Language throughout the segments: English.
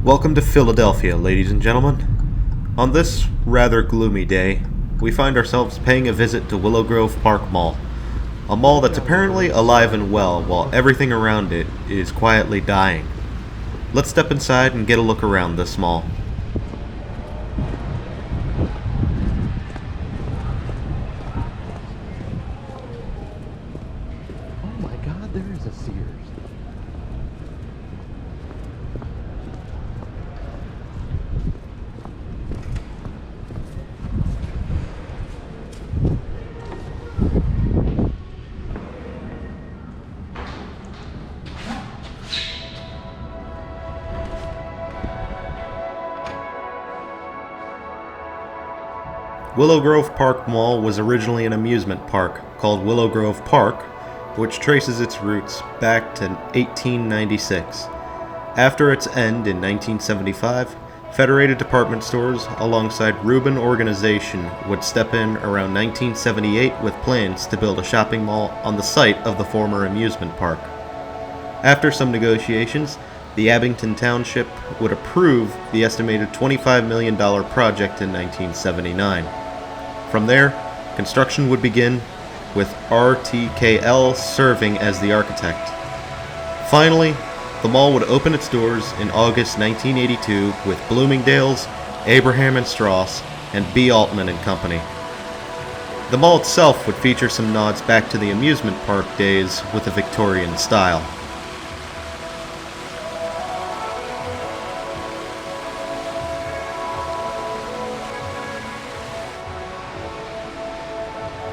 Welcome to Philadelphia, ladies and gentlemen. On this rather gloomy day, we find ourselves paying a visit to Willow Grove Park Mall, a mall that's apparently alive and well while everything around it is quietly dying. Let's step inside and get a look around this mall. Oh my God, there is a Sears. Willow Grove Park Mall was originally an amusement park called Willow Grove Park, which traces its roots back to 1896. After its end in 1975, Federated Department Stores alongside Reuben Organization would step in around 1978 with plans to build a shopping mall on the site of the former amusement park. After some negotiations, the Abington Township would approve the estimated $25 million project in 1979. From there, construction would begin, with RTKL serving as the architect. Finally, the mall would open its doors in August 1982 with Bloomingdale's, Abraham & Straus, and B. Altman & Company. The mall itself would feature some nods back to the amusement park days with a Victorian style.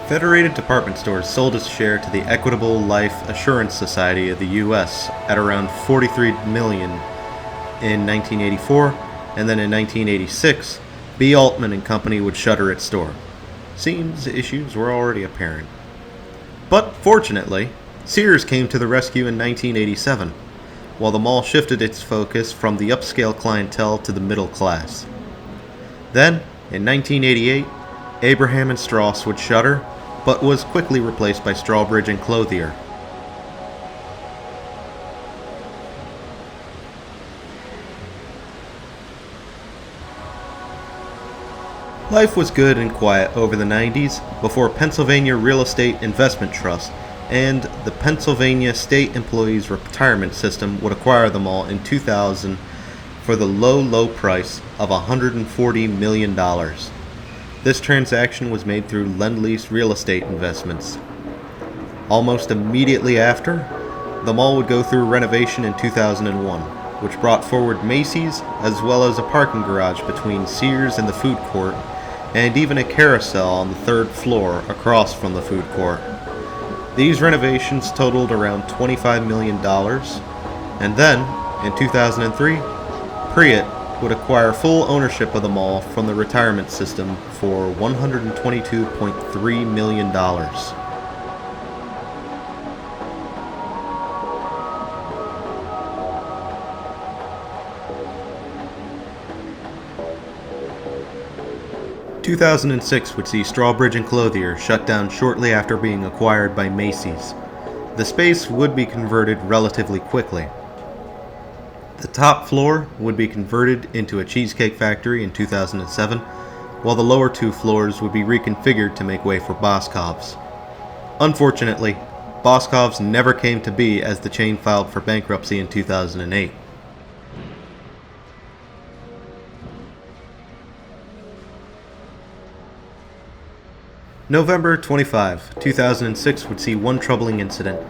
Federated Department Stores sold its share to the Equitable Life Assurance Society of the U.S. at around $43 million in 1984, and then in 1986, B. Altman & Company would shutter its store. Seems issues were already apparent. But fortunately, Sears came to the rescue in 1987, while the mall shifted its focus from the upscale clientele to the middle class. Then, in 1988, Abraham & Straus would shutter, but was quickly replaced by Strawbridge and Clothier. Life was good and quiet over the 90s before Pennsylvania Real Estate Investment Trust and the Pennsylvania State Employees Retirement System would acquire the mall in 2000 for the low price of $140 million. This transaction was made through Lend-Lease Real Estate Investments. Almost immediately after, the mall would go through renovation in 2001, which brought forward Macy's as well as a parking garage between Sears and the food court, and even a carousel on the third floor across from the food court. These renovations totaled around $25 million, and then, in 2003, Priott would acquire full ownership of the mall from the retirement system for $122.3 million. In 2006 would see Strawbridge and Clothier shut down shortly after being acquired by Macy's. The space would be converted relatively quickly. The top floor would be converted into a cheesecake factory in 2007, while the lower two floors would be reconfigured to make way for Boscov's. Unfortunately, Boscov's never came to be as the chain filed for bankruptcy in 2008. November 25, 2006 would see one troubling incident.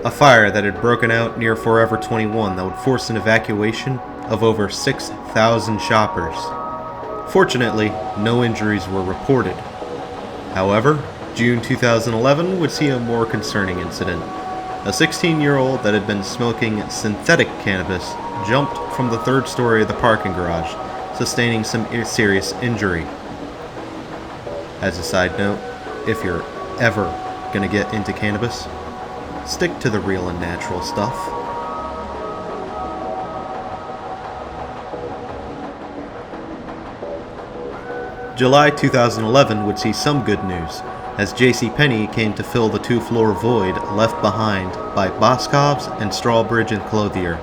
A fire that had broken out near Forever 21 that would force an evacuation of over 6,000 shoppers. Fortunately, no injuries were reported. However, June 2011 would see a more concerning incident. A 16-year-old that had been smoking synthetic cannabis jumped from the third story of the parking garage, sustaining some serious injury. As a side note, if you're ever gonna get into cannabis, stick to the real and natural stuff. July 2011 would see some good news, as JCPenney came to fill the two-floor void left behind by Boscov's and Strawbridge and Clothier.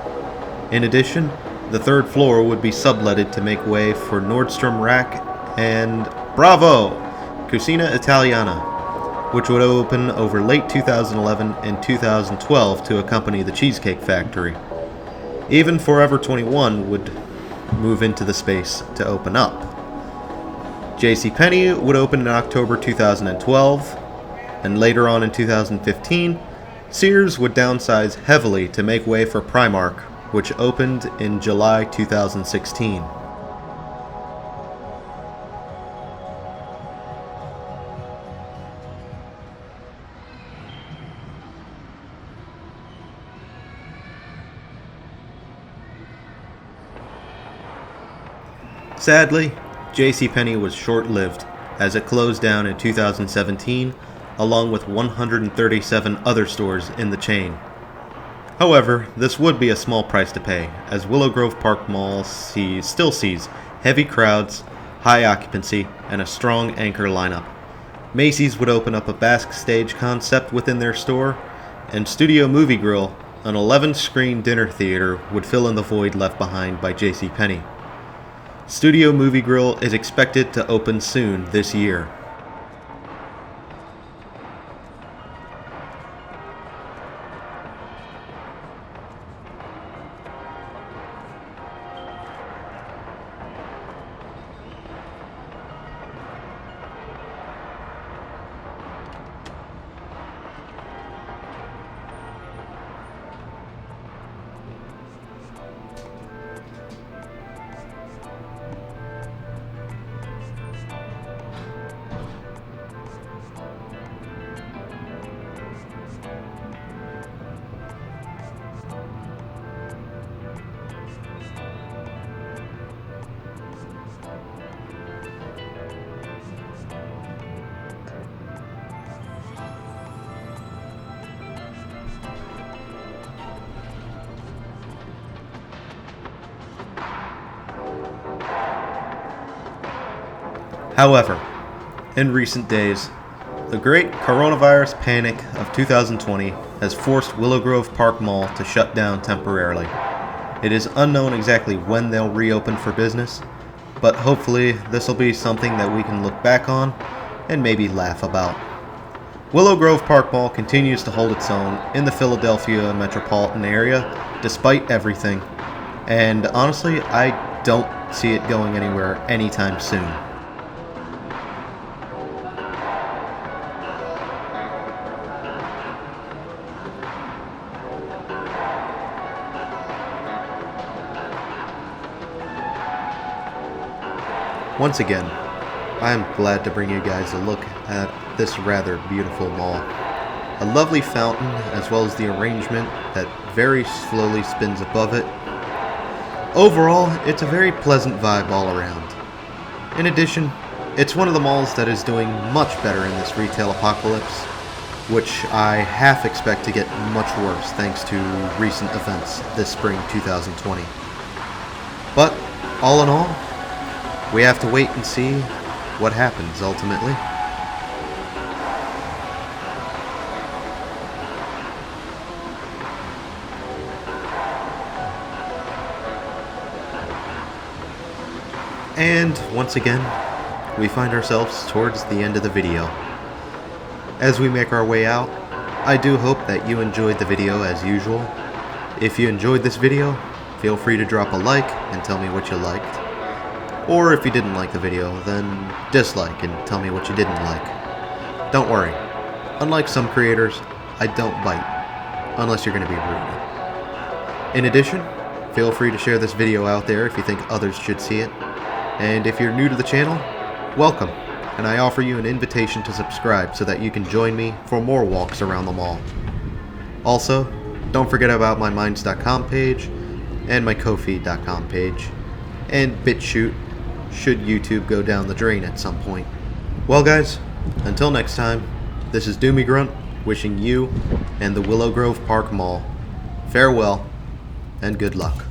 In addition, The third floor would be subletted to make way for Nordstrom Rack and Bravo! Cucina Italiana, which would open over late 2011 and 2012 to accompany the Cheesecake Factory. Even Forever 21 would move into the space to open up. JCPenney would open in October 2012, and later on in 2015, Sears would downsize heavily to make way for Primark, which opened in July 2016. Sadly, JCPenney was short-lived, as it closed down in 2017, along with 137 other stores in the chain. However, this would be a small price to pay, as Willow Grove Park Mall still sees heavy crowds, high occupancy, and a strong anchor lineup. Macy's would open up a backstage concept within their store, and Studio Movie Grill, an 11-screen dinner theater, would fill in the void left behind by JCPenney. Studio Movie Grill is expected to open soon this year. However, in recent days, the great coronavirus panic of 2020 has forced Willow Grove Park Mall to shut down temporarily. It is unknown exactly when they'll reopen for business, but hopefully this will be something that we can look back on and maybe laugh about. Willow Grove Park Mall continues to hold its own in the Philadelphia Metropolitan Area despite everything, and honestly, I don't see it going anywhere anytime soon. Once again, I am glad to bring you guys a look at this rather beautiful mall. A lovely fountain, as well as the arrangement that very slowly spins above it. Overall, it's a very pleasant vibe all around. In addition, it's one of the malls that is doing much better in this retail apocalypse, which I half expect to get much worse thanks to recent events this spring 2020. But, all in all, we have to wait and see what happens ultimately. And once again, we find ourselves towards the end of the video. As we make our way out, I do hope that you enjoyed the video as usual. If you enjoyed this video, feel free to drop a like and tell me what you liked. Or if you didn't like the video, then dislike and tell me what you didn't like. Don't worry, unlike some creators, I don't bite, unless you're going to be rude. In addition, feel free to share this video out there if you think others should see it. And if you're new to the channel, welcome, and I offer you an invitation to subscribe so that you can join me for more walks around the mall. Also, don't forget about my Minds.com page and my Ko-fi.com page, and BitChute should YouTube go down the drain at some point. Well guys, until next time, this is Doomie Grunt wishing you and the Willow Grove Park Mall farewell and good luck.